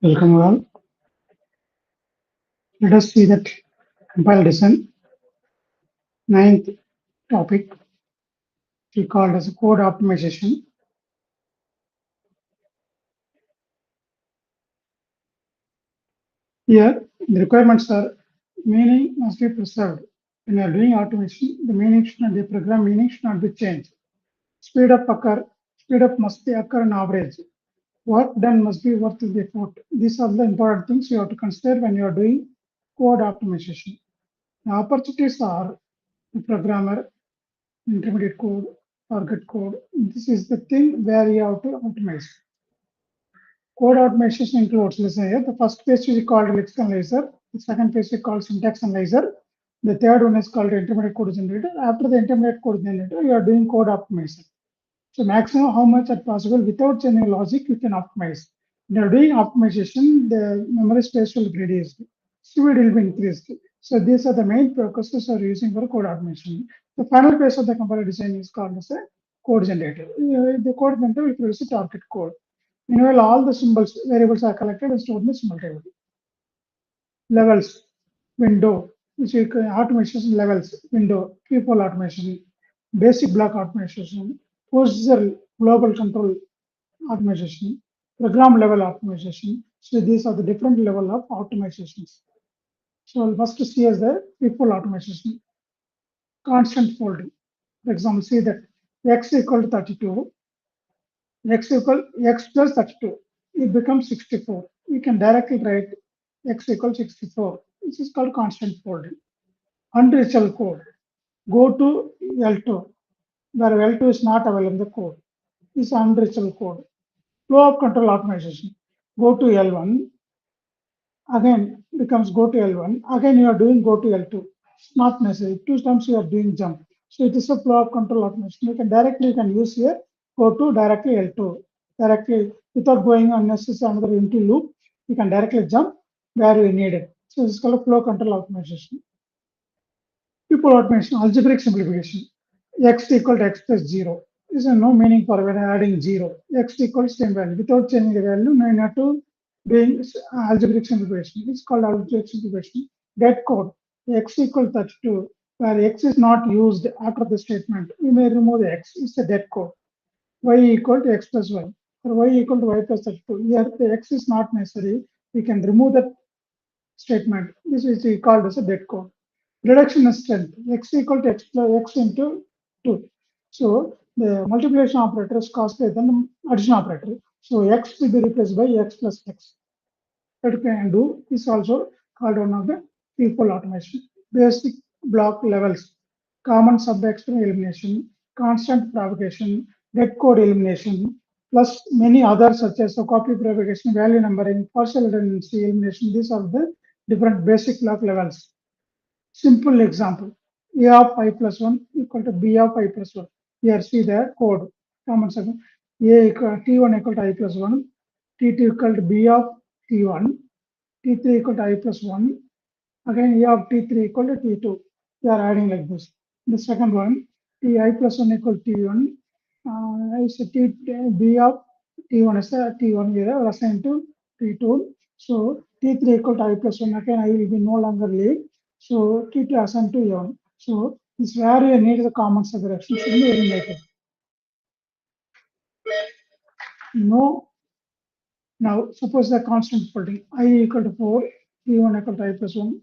Welcome all. Let us see that compile design. Ninth topic we called as code optimization. Here the requirements are meaning must be preserved. When you are doing automation, the meaning should not, the program meaning should not be changed. Speed up must be occur on average. Work done must be worth the effort. These are the important things you have to consider when you are doing code optimization. The opportunities are the programmer, intermediate code, target code. This is the thing where you have to optimize. Code automation includes, listen here, the first page is called lexical analyzer, the second page is called syntax analyzer, the third one is called intermediate code generator. After the intermediate code generator, you are doing code optimization. So maximum how much as possible without changing logic, you can optimize. When you are doing optimization, the memory space will be reduced, speed will be increased. So these are the main purposes are using for code automation. The final phase of the compiler design is called as a code generator. The code generator will produce a target code. Meanwhile, all the symbols, variables are collected and stored in the symbol table. Levels, window, which you can automation levels, window, people automation, basic block automation, procedure global control automation, program level optimization. So these are the different level of optimizations. So I'll first see as the people automation, constant folding. For example, see that x equal to 32, x plus 32, it becomes 64. We can directly write x equals 64. This is called constant folding. Unreachable code. Go to L2, where L2 is not available in the code. This is unreachable code. Flow of control optimization. Go to L1, again becomes go to L1, again you are doing go to L2. It's not necessary. Two times you are doing jump. So it is a flow of control automation. You can use here, go to directly L2. Directly without going unnecessary another empty loop, you can directly jump where you need it. So this is called a flow control optimization. People automation, algebraic simplification. X equal to x plus 0. This is no meaning for when adding 0. X equals same value. Without changing the value, now you have to doing algebraic simplification. It's called algebraic simplification. Dept code. X equal to 32, where x is not used after the statement. You may remove the x. It's a dept code. Y equal to x plus y. Or y equal to y plus 32. Here the x is not necessary. We can remove that statement. This is called as a dept code. Reduction in strength, x equal to x plus x into 2. So the multiplication operator is costlier than the addition operator. So x will be replaced by x plus x. That you can do is also called one of the people automation. Basic block levels, common sub-extreme elimination, constant propagation, dead code elimination, plus many others such as copy propagation, value numbering, partial redundancy elimination. These are the different basic block levels. Simple example, A of I plus 1 equal to B of I plus 1. Here see the code, common segment. A equal T1 equal to I plus 1, T2 equal to B of T1, T3 equal to I plus 1, again A of T3 equal to T2. We are adding like this. The second one, Ti plus 1 equal to T1, is B of T1 is a T1 here assigned to T2. So T3 equal to I plus 1, again I will be no longer leave. So T2 assigned to A1. So this where you need the common subtraction should be eliminated. No, now suppose the constant folding I equal to 4, T1 equal to I plus 1,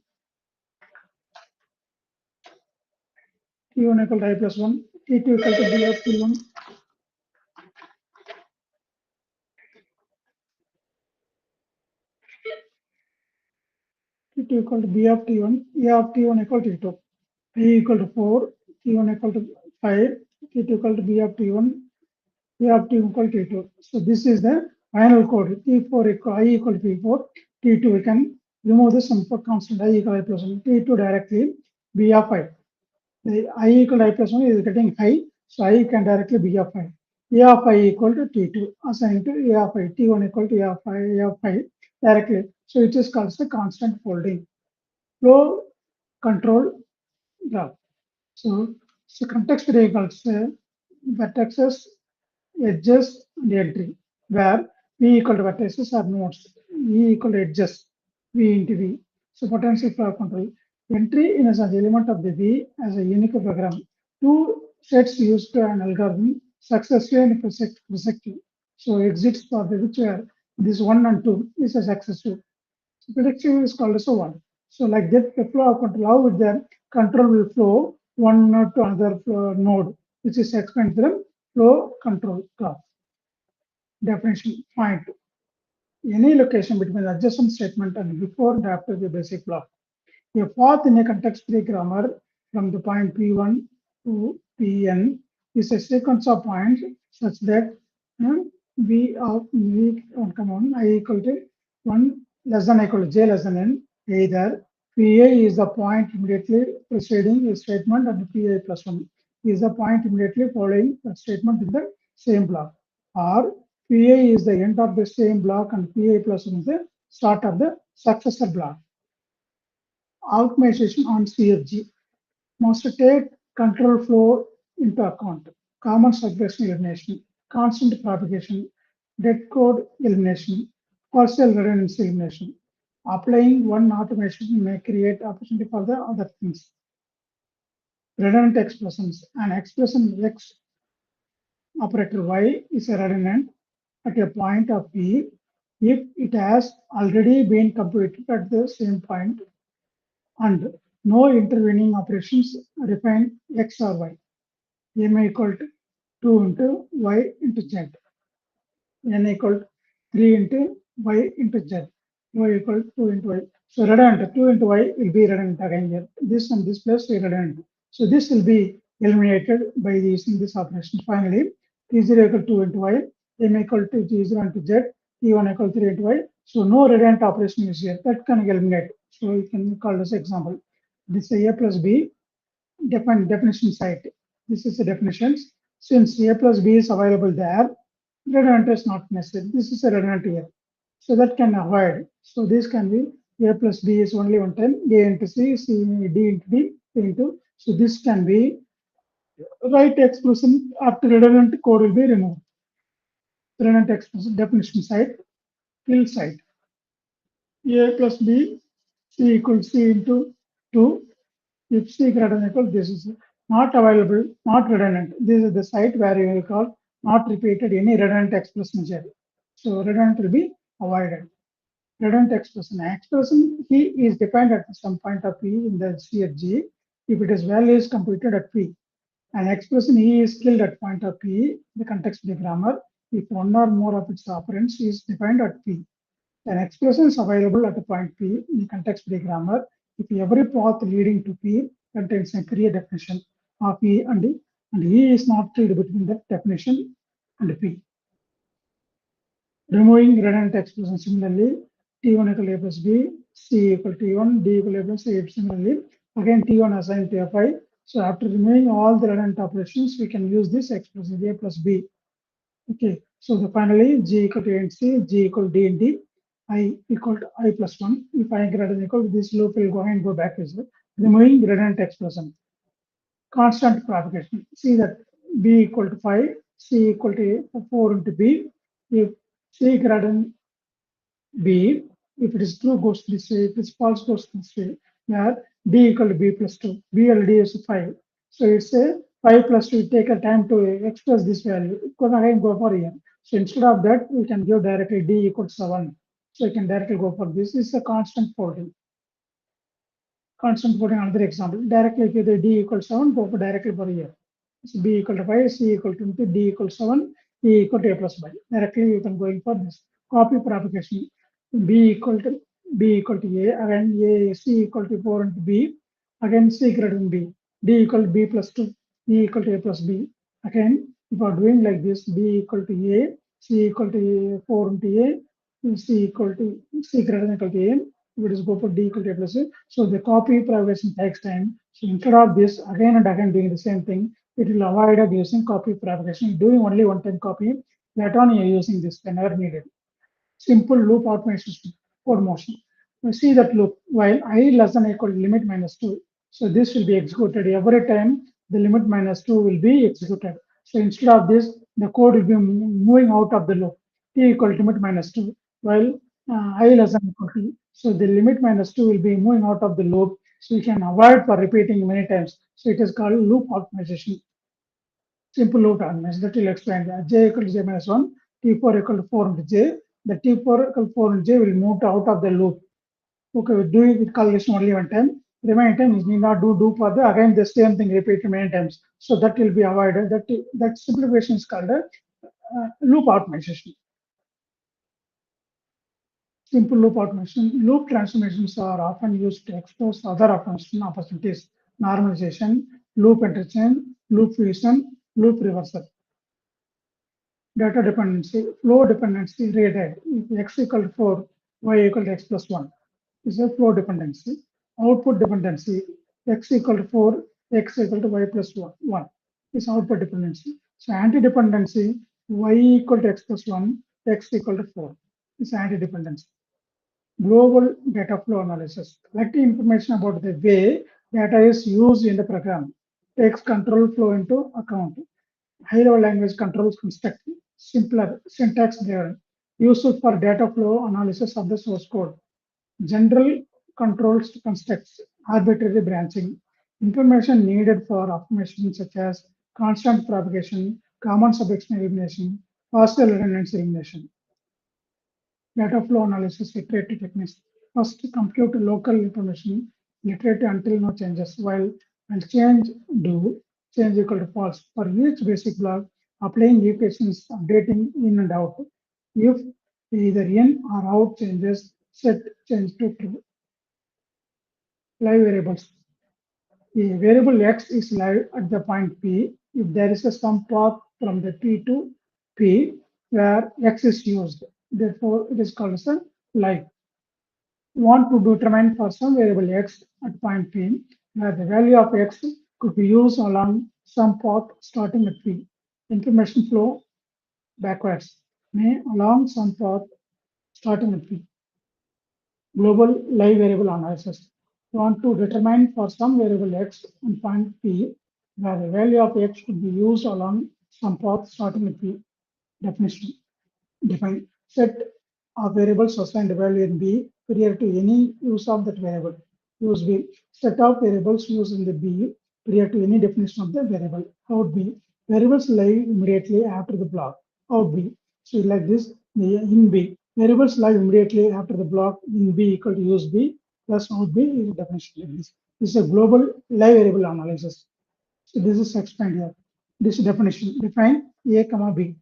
T1 equal to I plus 1, T2 equal to B of T1, T2 equal to B of T1, A of T1 equal to T2. I equal to 4, T1 equal to 5, T2 equal to B of T1, A of T equal to T2. So this is the final code. T4 equal I equal to T4, T2 we can remove this input constant I equal to I plus 1, T2 directly B of I. The I equal to I plus 1 is getting high, so I can directly B of I. A of I equal to T2 assigned to A of I, T1 equal to A of I directly. So it is called the constant folding. Flow control graph. So context equals vertices, edges, and entry, where P equal to vertices are nodes. E equal to edges, V into V. So potential flow control. Entry in as an element of the V as a unique program. Two sets used to an algorithm successive and prosective. So exits for the which are this 1 and 2 is a successive. So predictive is called as a 1. So like that, the flow of control, how would the control will flow one node to another node, which is explained to the flow control graph. Definition, point. Any location between the adjacent statement and before and after the basic block. A path in a context-free grammar from the point P1 to Pn is a sequence of points such that V of V come on I equal to 1 less than equal to j less than n. Either Pa is the point immediately preceding a statement and Pa plus 1 is the point immediately following the statement in the same block. Or Pa is the end of the same block and Pa plus 1 is the start of the successor block. Optimization on CFG must take control flow into account. Common segregation elimination, constant propagation, dead code elimination, partial redundancy elimination. Applying one automation may create opportunity for the other things. Redundant expressions. An expression X operator Y is a redundant at a point of P if it has already been computed at the same point and no intervening operations define X or Y. M equal to 2 into Y into Z. N equal to 3 into Y into Z. Y equal to 2 into Y. So redundant 2 into Y will be redundant again here. This and this plus redundant. So this will be eliminated by using this operation. Finally, T0 equal to 2 into Y, M equal to T0 into Z, T1 equal to 3 into Y. So no redundant operation is here. That can eliminate. So you can call this example. This is A plus B definition site. This is the definitions. Since A plus B is available there, redundant is not necessary. This is a redundant here. So that can avoid. So this can be A plus B is only one time, A into C, C D into D into. So this can be right expression after redundant code will be removed. Redundant expression definition site, kill site. A plus B, C equals C into 2. If C greater than equal, this is not available, not redundant. This is the site where you will call not repeated any redundant expression here. So redundant will be avoided. Redundant expression. Expression P is defined at some point of P in the CFG if its value is computed at P. An expression E is killed at point of P, the context free grammar, if one or more of its operands is defined at P. An expression is available at a point P in context-free grammar if every path leading to P contains a clear definition of E and E is not filled between that definition and P. Removing redundant expression similarly, T1 equal to A plus B, C equal to T1, D equal to A plus C. Similarly, again T1 assigned to Fi. So after removing all the redundant operations, we can use this expression A plus B. Okay, so the finally G equal to A and C, G equal to D and D, I equal to I plus 1. If I greater than equal, this loop will go and go back as well. Removing redundant expression. Constant propagation. See that B equal to 5, C equal to 4 into B. If C greater than B, if it is true goes to this way, if it is false goes to this way, where D equal to B plus 2, B and D is 5. So it's a 5 plus 2, take a time to express this value. It can again go for here. So instead of that, we can give directly D equal to 7. So you can directly go for this. This is a constant folding. Constant folding, another example. Directly if you D equals 7, go for directly for here. So B equal to 5, C equal to 2, D equal to 7, E equal to A plus 5. Directly you can go in for this. Copy propagation. B equal to A, again A, C equal to 4 into B, again C greater than B, D equal to B plus 2, E equal to A plus B. Again, if you are doing like this, B equal to A, C equal to A, 4 into A, C equal to C greater than equal to A, if it is go for D equal to A plus A. So the copy propagation takes time. So instead of this, again and again doing the same thing, it will avoid of using copy propagation. Doing only one time copy, later on you are using this whenever needed. Simple loop automation code motion. We see that loop while I less than equal to limit minus 2. So this will be executed every time the limit minus 2 will be executed. So instead of this, the code will be moving out of the loop. T equal to limit minus 2 while I less than equal to. So the limit minus 2 will be moving out of the loop. So you can avoid for repeating many times. So it is called loop optimization. Simple loop optimization that will explain that j equal to j minus 1, t4 equal to 4 into j. The t4 equal to 4 into j will move out of the loop. Okay, we do it with calculation only one time. Remaining time is need not do for the again the same thing repeated many times. So that will be avoided. That simplification is called a loop optimization. Simple loop automation. Loop transformations are often used to expose other automation opportunities, normalization, loop interchange, loop fusion, loop reversal. Data dependency, flow dependency rated. If x equal to 4, y equal to x plus 1 is a flow dependency. Output dependency, x equal to 4, x equal to y plus 1 is output dependency. So anti-dependency, y equal to x plus 1, x equal to 4 is anti-dependency. Global data flow analysis, collecting information about the way data is used in the program, takes control flow into account. High-level language controls construct simpler syntax there, useful for data flow analysis of the source code. General controls constructs arbitrary branching, information needed for optimization such as constant propagation, common subsection elimination, partial redundancy elimination. Data flow analysis iterative techniques. First, compute local information iterative until no changes, while and change equal to false. For each basic block, applying equations updating in and out. If either in or out changes, set change to true. Live variables. A variable x is live at the point P if there is a some path from the P to P where x is used. Therefore, it is called as a live. Want to determine for some variable x at point P, where the value of x could be used along some path starting at P. Information flow backwards may along some path starting at P. Global live variable analysis. Want to determine for some variable x on point P, where the value of x could be used along some path starting at P. Definition. Define set of variables assigned value in B prior to any use of that variable. Use B. Set of variables used in the B prior to any definition of the variable. Out B. Variables live immediately after the block. Out B. So like this, in B. Variables live immediately after the block in B equal to use B plus out B is the definition like this. This is a global live variable analysis. So this is explained here. This definition define A comma B.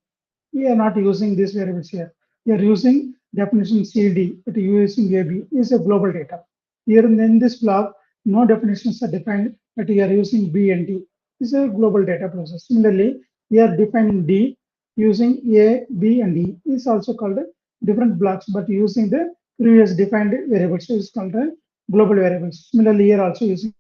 We are not using these variables here. We are using definition CD, but using AB is a global data. Here in this block, no definitions are defined, but we are using B and D. This is a global data process. Similarly, we are defining D using A, B, and E. Is also called different blocks, but using the previous defined variables. So it's called global variables. Similarly, here also using